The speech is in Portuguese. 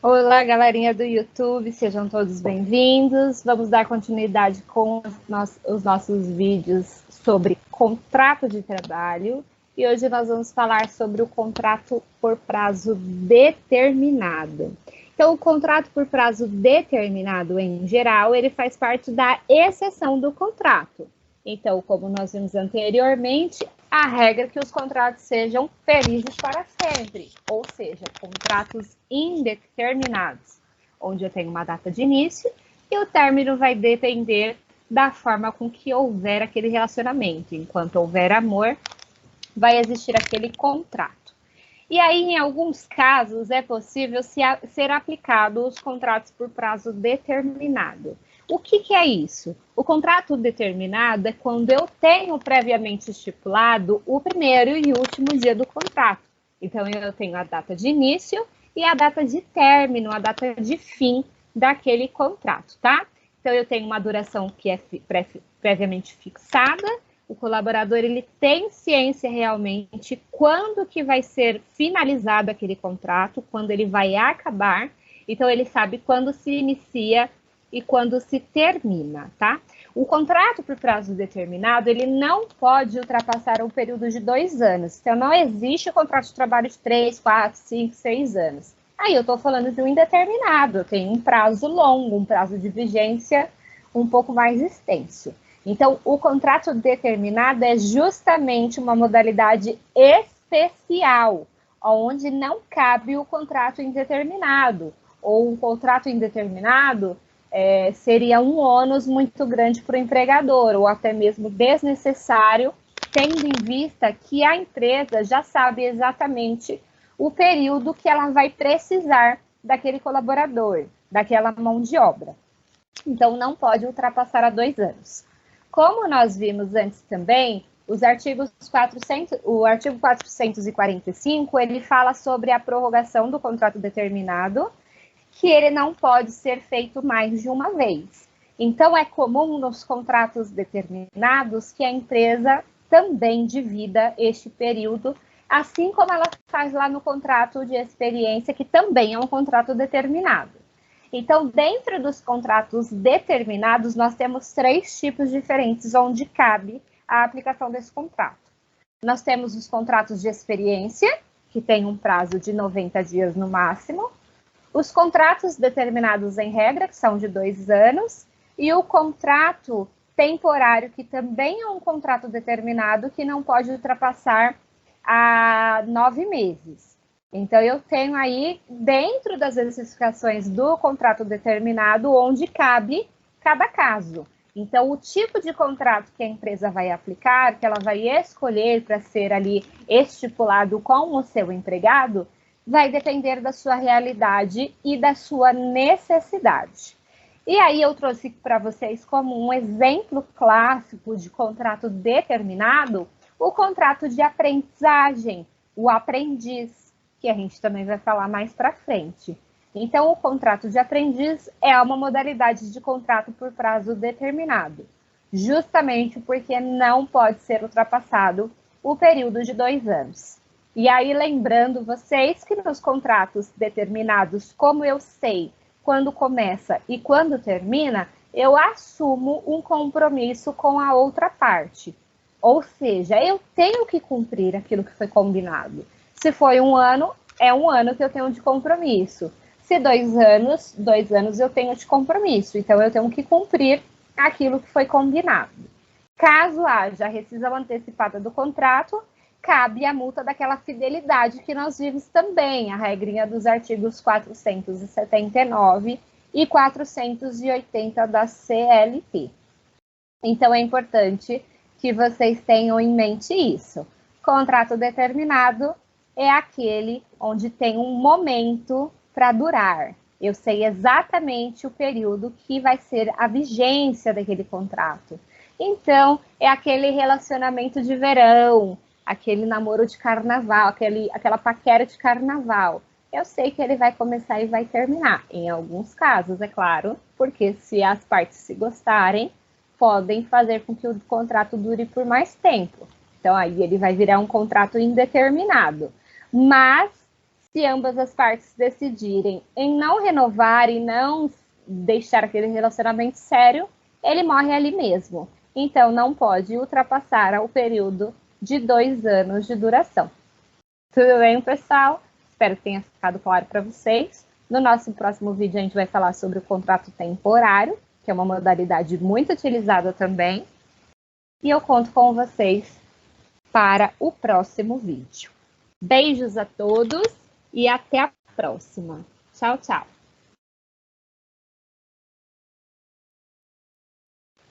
Olá, galerinha do YouTube, sejam todos bem-vindos. Vamos dar continuidade com os nossos vídeos sobre contrato de trabalho. E hoje nós vamos falar sobre o contrato por prazo determinado. Então, o contrato por prazo determinado, em geral, ele faz parte da exceção do contrato. Então, como nós vimos anteriormente, a regra é que os contratos sejam felizes para sempre, ou seja, contratos indeterminados, onde eu tenho uma data de início e o término vai depender da forma com que houver aquele relacionamento. Enquanto houver amor, vai existir aquele contrato. E aí, em alguns casos, é possível ser aplicado os contratos por prazo determinado. O que é isso? O contrato determinado é quando eu tenho previamente estipulado o primeiro e último dia do contrato. Então, eu tenho a data de início e a data de término, a data de fim daquele contrato, tá? Então, eu tenho uma duração que é previamente fixada. O colaborador ele tem ciência realmente quando que vai ser finalizado aquele contrato, quando ele vai acabar. Então, ele sabe quando se inicia e quando se termina, tá? O contrato por prazo determinado, ele não pode ultrapassar um período de 2 anos. Então, não existe contrato de trabalho de 3, 4, 5, 6 anos. Aí eu estou falando de um indeterminado, tem um prazo longo, um prazo de vigência um pouco mais extenso. Então, o contrato determinado é justamente uma modalidade especial, onde não cabe o contrato indeterminado, ou o contrato indeterminado seria um ônus muito grande para o empregador, ou até mesmo desnecessário, tendo em vista que a empresa já sabe exatamente o período que ela vai precisar daquele colaborador, daquela mão de obra. Então, não pode ultrapassar a 2 anos. Como nós vimos antes também, o artigo 445, ele fala sobre a prorrogação do contrato determinado, que ele não pode ser feito mais de uma vez. Então, é comum nos contratos determinados que a empresa também divida este período, assim como ela faz lá no contrato de experiência, que também é um contrato determinado. Então, dentro dos contratos determinados, nós temos 3 tipos diferentes onde cabe a aplicação desse contrato. Nós temos os contratos de experiência, que tem um prazo de 90 dias no máximo, os contratos determinados em regra, que são de 2 anos, e o contrato temporário, que também é um contrato determinado, que não pode ultrapassar a 9 meses. Então, eu tenho aí, dentro das especificações do contrato determinado, onde cabe cada caso. Então, o tipo de contrato que a empresa vai aplicar, que ela vai escolher para ser ali estipulado com o seu empregado, vai depender da sua realidade e da sua necessidade. E aí eu trouxe para vocês como um exemplo clássico de contrato determinado, o contrato de aprendizagem, o aprendiz, que a gente também vai falar mais para frente. Então, o contrato de aprendiz é uma modalidade de contrato por prazo determinado, justamente porque não pode ser ultrapassado o período de 2 anos. E aí, lembrando vocês que nos contratos determinados, como eu sei quando começa e quando termina, eu assumo um compromisso com a outra parte. Ou seja, eu tenho que cumprir aquilo que foi combinado. Se foi um ano, é um ano que eu tenho de compromisso. Se 2 anos eu tenho de compromisso. Então, eu tenho que cumprir aquilo que foi combinado. Caso haja rescisão antecipada do contrato, cabe a multa daquela fidelidade que nós vimos também, a regrinha dos artigos 479 e 480 da CLT. Então, é importante que vocês tenham em mente isso. Contrato determinado é aquele onde tem um momento para durar. Eu sei exatamente o período que vai ser a vigência daquele contrato. Então, é aquele relacionamento de verão, aquele namoro de carnaval, aquela paquera de carnaval. Eu sei que ele vai começar e vai terminar, em alguns casos, é claro, porque se as partes se gostarem, podem fazer com que o contrato dure por mais tempo. Então, aí ele vai virar um contrato indeterminado. Mas, Se ambas as partes decidirem em não renovar e não deixar aquele relacionamento sério, ele morre ali mesmo. Então, não pode ultrapassar o período de 2 anos de duração. Tudo bem, pessoal? Espero que tenha ficado claro para vocês. No nosso próximo vídeo, a gente vai falar sobre o contrato temporário, que é uma modalidade muito utilizada também. E eu conto com vocês para o próximo vídeo. Beijos a todos e até a próxima. Tchau, tchau.